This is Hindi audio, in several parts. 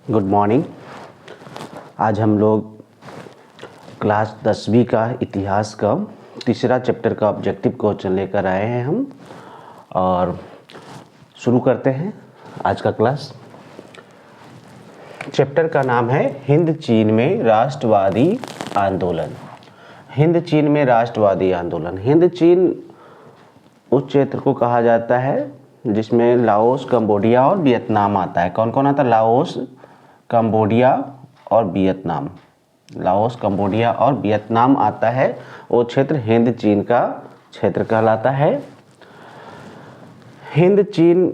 Good morning. आज हम लोग क्लास 10वीं का इतिहास का तीसरा चैप्टर का ऑब्जेक्टिव क्वेश्चन लेकर आए हैं हम, और शुरू करते हैं आज का क्लास। चैप्टर का नाम है हिंद चीन में राष्ट्रवादी आंदोलन। हिंद चीन में राष्ट्रवादी आंदोलन। हिंद चीन उस क्षेत्र को कहा जाता है जिसमें लाओस, कंबोडिया और वियतनाम आता है। कौन कौन आता है? लाओस, कंबोडिया और वियतनाम। लाओस, कंबोडिया और वियतनाम आता है। वो क्षेत्र हिंद चीन का क्षेत्र कहलाता है। हिंद चीन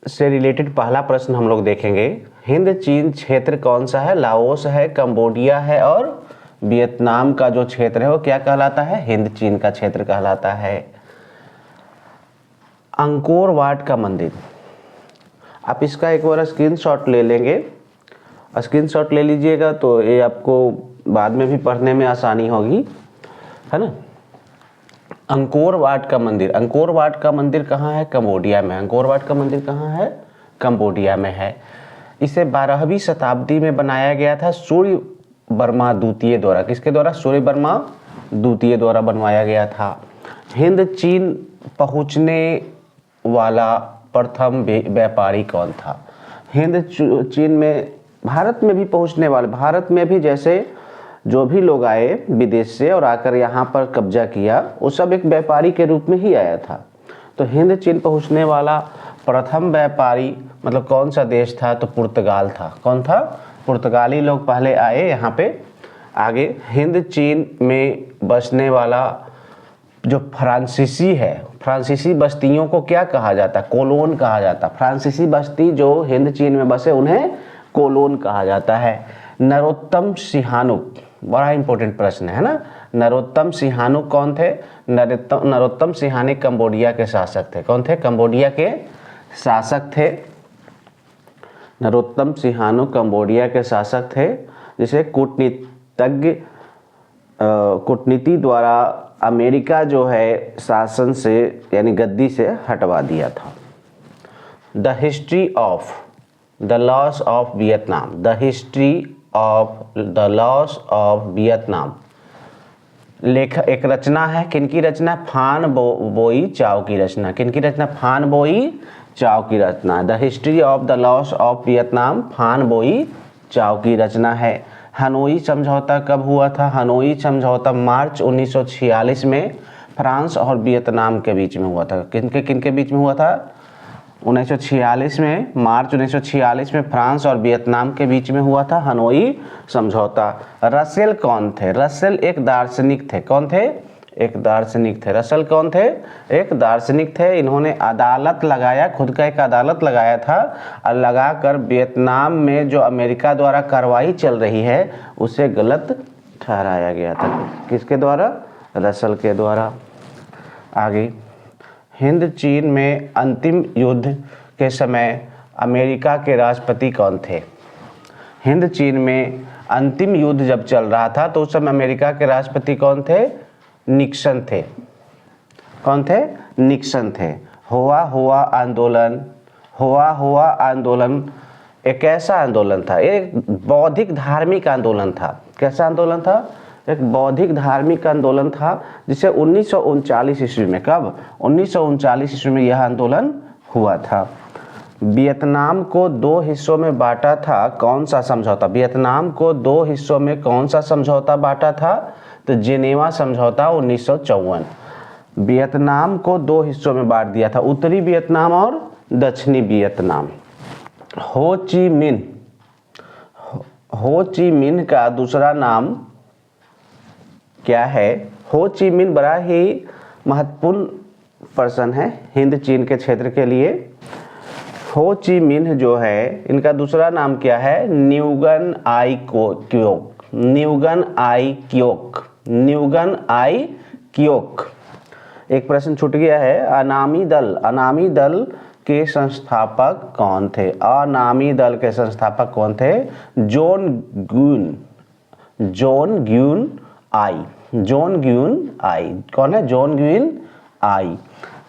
से रिलेटेड पहला प्रश्न हम लोग देखेंगे। हिंद चीन क्षेत्र कौन सा है? लाओस है, कंबोडिया है और वियतनाम का जो क्षेत्र है वो क्या कहलाता है? हिंद चीन का क्षेत्र कहलाता है। अंकोर वाट का मंदिर, आप इसका एक बार स्क्रीनशॉट ले लेंगे। स्क्रीनशॉट ले लीजिएगा तो ये आपको बाद में भी पढ़ने में आसानी होगी, है ना। अंकोर वाट का मंदिर। अंकोर वाट का मंदिर कहाँ है? कंबोडिया में। अंकोर वाट का मंदिर कहाँ है? कंबोडिया में है। इसे 12वीं शताब्दी में बनाया गया था सूर्य वर्मा द्वितीय द्वारा। किसके द्वारा? सूर्य वर्मा द्वितीय द्वारा बनवाया गया था। हिंद चीन पहुँचने वाला प्रथम व्यापारी कौन था? हिंद चीन में भारत में भी पहुंचने वाले, भारत में भी जैसे जो भी लोग आए विदेश से और आकर यहाँ पर कब्जा किया, वो सब एक व्यापारी के रूप में ही आया था। तो हिंद चीन पहुंचने वाला प्रथम व्यापारी मतलब कौन सा देश था? तो पुर्तगाल था। कौन था? पुर्तगाली लोग पहले आए यहाँ पे। आगे हिंद चीन में बसने वाला जो फ्रांसीसी है, फ्रांसीसी बस्तियों को क्या कहा जाता है? कोलोन कहा जाता है। फ्रांसीसी बस्ती जो हिंद चीन में बसे उन्हें कोलोन कहा जाता है। नरोत्तम सिहानुक, बड़ा इंपॉर्टेंट प्रश्न है ना। नरोत्तम सिहानुक कौन थे? नरोत्तम सिहानुक कंबोडिया के शासक थे। कौन थे? कंबोडिया के शासक थे। नरोत्तम सिहानुक कंबोडिया के शासक थे, जिसे कूटनीति द्वारा अमेरिका जो है शासन से यानी गद्दी से हटवा दिया था। The history of the loss of Vietnam. The history of the loss of Vietnam एक रचना है। किनकी रचना? फान बोई चाओ की रचना। किनकी रचना? फान बोई चाओ की रचना। The history of the loss of Vietnam Phan Boi Chau की रचना है। हनोई समझौता कब हुआ था? हनोई समझौता मार्च 1946 में फ्रांस और वियतनाम के बीच में हुआ था। किनके बीच में हुआ था? 1946 में, मार्च 1946 में फ्रांस और वियतनाम के बीच में हुआ था हनोई समझौता। रसेल कौन थे? रसेल एक दार्शनिक थे। कौन थे? एक दार्शनिक थे। रसेल कौन थे? एक दार्शनिक थे। इन्होंने अदालत लगाया, खुद का एक अदालत लगाया था और लगाकर वियतनाम में जो अमेरिका द्वारा कार्रवाई चल रही है उसे गलत ठहराया गया था। किसके द्वारा? रसेल के द्वारा। आगे, हिंद चीन में अंतिम युद्ध के समय अमेरिका के राष्ट्रपति कौन थे? हिंद चीन में अंतिम युद्ध जब चल रहा था तो उस समय अमेरिका के राष्ट्रपति कौन थे? निक्सन थे। कौन थे? निक्सन थे। हुआ आंदोलन एक ऐसा आंदोलन था, एक बौद्धिक धार्मिक आंदोलन था। कैसा आंदोलन था? एक बौद्धिक धार्मिक आंदोलन था जिसे 1939 ईस्वी में, कब? 1939 ईस्वी में यह आंदोलन हुआ था। वियतनाम को दो हिस्सों में बांटा था। कौन सा समझौता? वियतनाम को दो हिस्सों में कौन सा समझौता बांटा था? तो जिनेवा समझौता 1954। वियतनाम को दो हिस्सों में बांट दिया था, उत्तरी वियतनाम और दक्षिणी वियतनाम। हो ची मिन्ह का दूसरा नाम क्या है? हो ची मिन्ह बड़ा ही महत्वपूर्ण पर्सन है हिंद चीन के क्षेत्र के लिए। हो ची मिन्ह जो है, इनका दूसरा नाम क्या है? न्यूगन आई क्योक। न्यूगन आई क्योक। न्यूगन आई क्योक। एक प्रश्न छूट गया है। अनामी दल के संस्थापक कौन थे? अनामी दल के संस्थापक कौन थे? जॉन ग्यून आई। कौन है? जॉन ग्यून आई।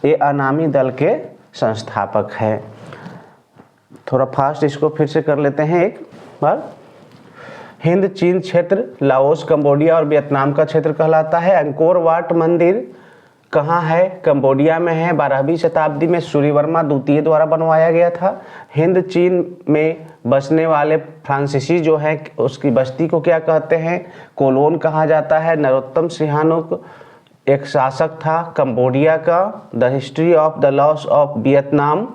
ये अनामी दल के संस्थापक है। थोड़ा फास्ट इसको फिर से कर लेते हैं एक बार। हिंद चीन क्षेत्र लाओस, कंबोडिया और वियतनाम का क्षेत्र कहलाता है। अंकोर वाट मंदिर कहाँ है? कंबोडिया में है। 12वीं शताब्दी में सूर्यवर्मा द्वितीय द्वारा बनवाया गया था। हिंद चीन में बसने वाले फ्रांसीसी जो है उसकी बस्ती को क्या कहते हैं? कोलोन कहा जाता है। नरोत्तम सिहानुक एक शासक था कंबोडिया का। The history of the loss of Vietnam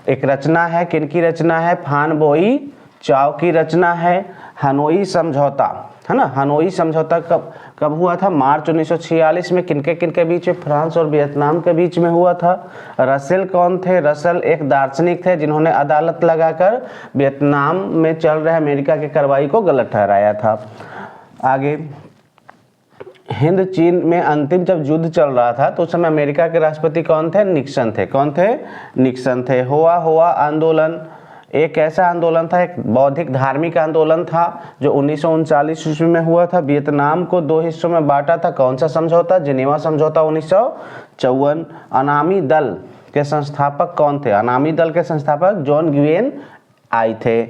एक रचना है। किनकी रचना है? फान बोई चाओ की रचना है। हनोई समझौता है ना, हनोई समझौता कब हुआ था? मार्च 1946 में। किनके बीच में? फ्रांस और वियतनाम के बीच में हुआ था। रसेल कौन थे? रसेल एक दार्शनिक थे जिन्होंने अदालत लगाकर वियतनाम में चल रहे अमेरिका की कार्रवाई को गलत ठहराया था। आगे, हिंद चीन में अंतिम जब युद्ध चल रहा था तो उस समय अमेरिका के राष्ट्रपति कौन थे? निक्सन थे। कौन थे? निक्सन थे। हुआ आंदोलन एक ऐसा आंदोलन था, एक बौद्धिक धार्मिक आंदोलन था जो 1939 ईस्वी में हुआ था। वियतनाम को 2 हिस्सों में बांटा था। कौन सा समझौता? जिनेवा समझौता 1954। अनामी दल के संस्थापक कौन थे? अनामी दल के संस्थापक जॉन ग्वियन आई थे।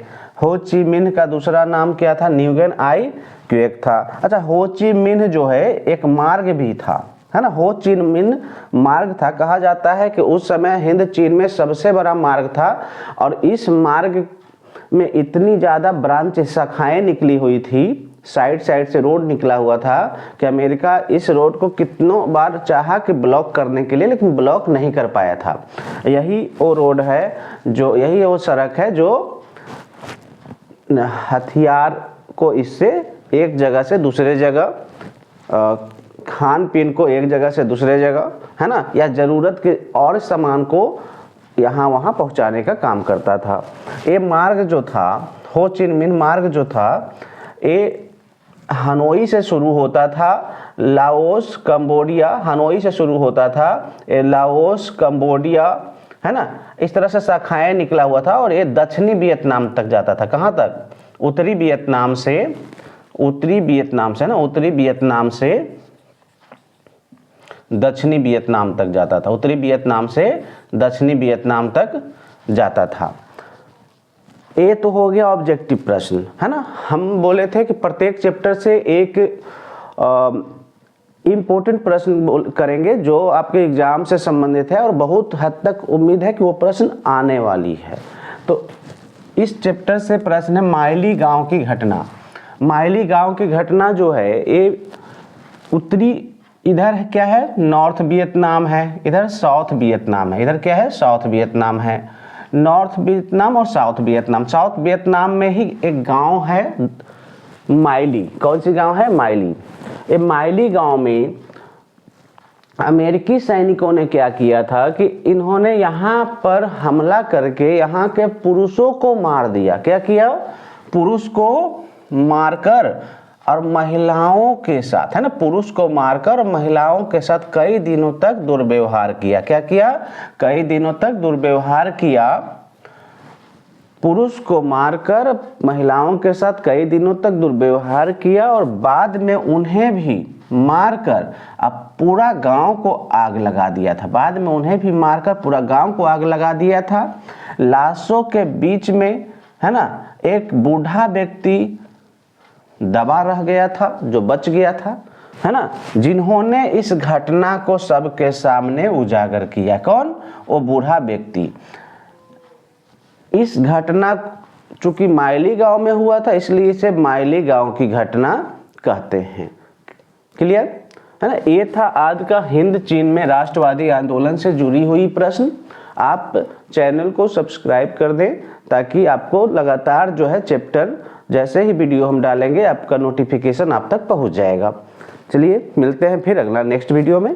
हो ची मिन्ह का दूसरा नाम क्या था? न्यूगेन आई क्वेक था। अच्छा, हो ची मिन्ह जो है एक मार्ग भी था, है ना, हो ची मिन्ह मार्ग था। कहा जाता है कि उस समय हिंद चीन में सबसे बड़ा मार्ग था और इस मार्ग में इतनी ज़्यादा ब्रांच शाखाएं निकली हुई थी, साइड से रोड निकला हुआ था कि अमेरिका इस रोड को कितनों बार चाहा कि ब्लॉक करने के लिए, लेकिन ब्लॉक नहीं कर पाया था। यही वो रोड है जो, यही वो सड़क है जो हथियार को इससे एक जगह से दूसरे जगह, खान पीन को एक जगह से दूसरे जगह, है ना, या ज़रूरत के और सामान को यहाँ वहाँ पहुँचाने का काम करता था। ये मार्ग जो था, हो ची मिन्ह मार्ग जो था, ये हनोई से शुरू होता था, लाओस कंबोडिया, हनोई से शुरू होता था, ये लाओस कंबोडिया, है ना, इस तरह से शाखाएं निकला हुआ था और ये दक्षिणी वियतनाम तक जाता था। कहाँ तक? उत्तरी वियतनाम से ना, उत्तरी वियतनाम से दक्षिणी वियतनाम तक जाता था। उत्तरी वियतनाम से दक्षिणी वियतनाम तक जाता था। ये तो हो गया ऑब्जेक्टिव प्रश्न, है ना। हम बोले थे कि प्रत्येक चैप्टर से एक इम्पोर्टेंट प्रश्न करेंगे जो आपके एग्जाम से संबंधित है और बहुत हद तक उम्मीद है कि वो प्रश्न आने वाली है। तो इस चैप्टर से प्रश्न है माइली गांव की घटना। माइली गांव की घटना जो है ये उत्तरी, इधर क्या है? नॉर्थ वियतनाम है, इधर साउथ वियतनाम है। इधर क्या है? साउथ वियतनाम है। नॉर्थ वियतनाम और साउथ वियतनाम, साउथ वियतनाम में ही एक गांव है माइली। कौन सी गांव है? माइली। ये माइली गांव में अमेरिकी सैनिकों ने क्या किया था कि इन्होंने यहाँ पर हमला करके यहाँ के पुरुषों को मार दिया। क्या किया? पुरुष को मारकर और महिलाओं के साथ, है ना, पुरुष को मारकर और महिलाओं के साथ कई दिनों तक दुर्व्यवहार किया। क्या किया? कई दिनों तक दुर्व्यवहार किया। पुरुष को मारकर महिलाओं के साथ कई दिनों तक दुर्व्यवहार किया और बाद में उन्हें भी मारकर अब पूरा गांव को आग लगा दिया था। बाद में उन्हें भी मारकर पूरा गांव को आग लगा दिया था। लाशों के बीच में, है ना, एक बूढ़ा व्यक्ति दबा रह गया था जो बच गया था, है ना, जिन्होंने इस घटना को सबके सामने उजागर किया। कौन? वो बूढ़ा व्यक्ति। इस घटना चूंकि माइली गांव में हुआ था इसलिए इसे माइली गांव की घटना कहते हैं। क्लियर है ना। ये था आज का हिंद चीन में राष्ट्रवादी आंदोलन से जुड़ी हुई प्रश्न। आप चैनल को सब्सक्राइब कर दें ताकि आपको लगातार जो है चैप्टर जैसे ही वीडियो हम डालेंगे आपका नोटिफिकेशन आप तक पहुंच जाएगा। चलिए मिलते हैं फिर अगला नेक्स्ट वीडियो में।